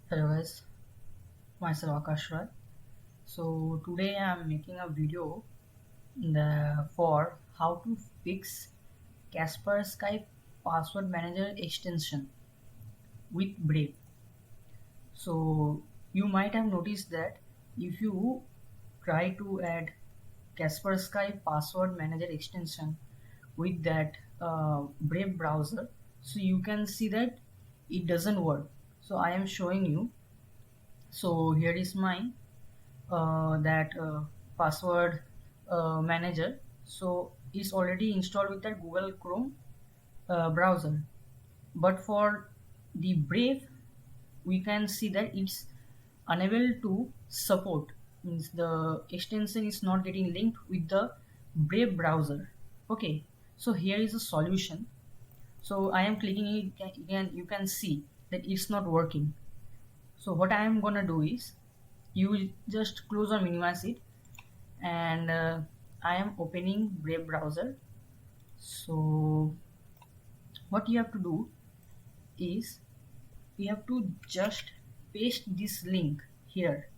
Hello guys, myself Akash Rai. So today I am making a video for how to fix Kaspersky Password Manager extension with Brave. So you might have noticed that if you try to add Kaspersky Password Manager extension with that Brave browser, so you can see that it doesn't work. So I am showing you. So here is my that password manager. So it's already installed with that Google Chrome browser, but for the Brave we can see that it's unable to support, means the extension is not getting linked with the Brave browser. Okay, so here is a solution. So I am clicking it, you can see that it's not working. So what I am gonna do is, you just close or minimize it, and I am opening Brave browser. So what you have to do is, you have to just paste this link here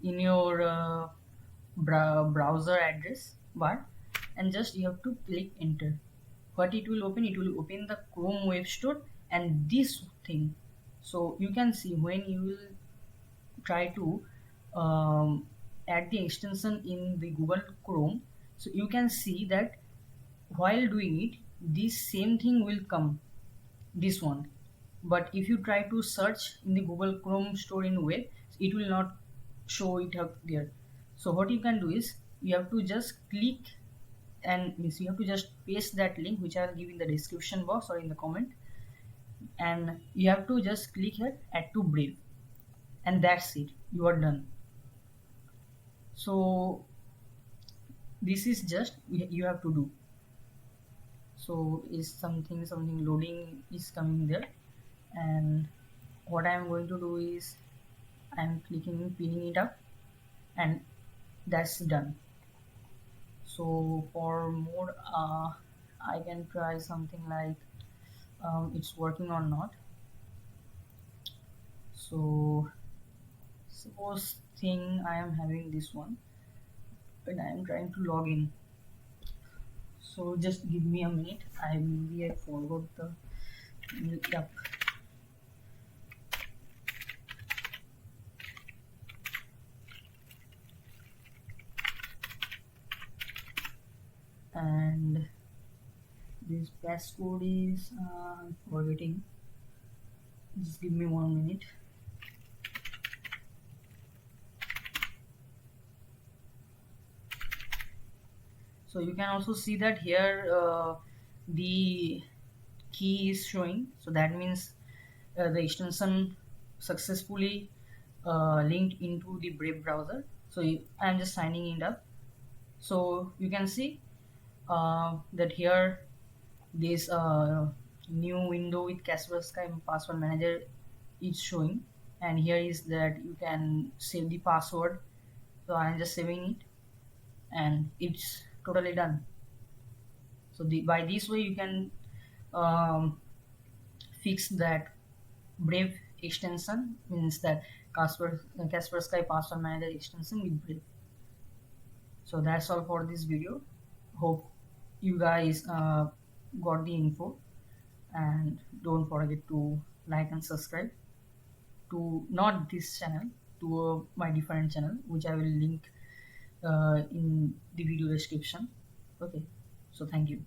in your browser address bar, and just you have to click enter. What it will open, it will open the Chrome web store and this thing. So you can see when you will try to add the extension in the Google Chrome, so you can see that while doing it, this same thing will come, this one. But if you try to search in the Google Chrome store in web, it will not show it up there. So what you can do is, you have to just click, and means you have to just paste that link which I'll give in the description box or in the comment, and you have to just click here add to Brave, and that's it, you are done. So this is just you have to do. So is something loading is coming there, and what I am going to do is, I am clicking pinning it up, and that's done. So for more I can try something like it's working or not. So suppose thing I am having this one, but I am trying to log in. So just give me a minute. I forgot the yep. And this passcode is I'm forgetting. Just give me 1 minute. So you can also see that here the key is showing, so that means the extension successfully linked into the Brave browser. So I am just signing it up. So you can see that here this new window with Kaspersky Password Manager is showing, and here is that you can save the password. So I am just saving it, and it's totally done. So by this way you can um, fix that Brave extension, means that Kaspersky Password Manager extension with Brave. So that's all for this video. Hope you guys got the info, and don't forget to like and subscribe to not this channel, to my different channel which I will link in the video description. Okay, so thank you.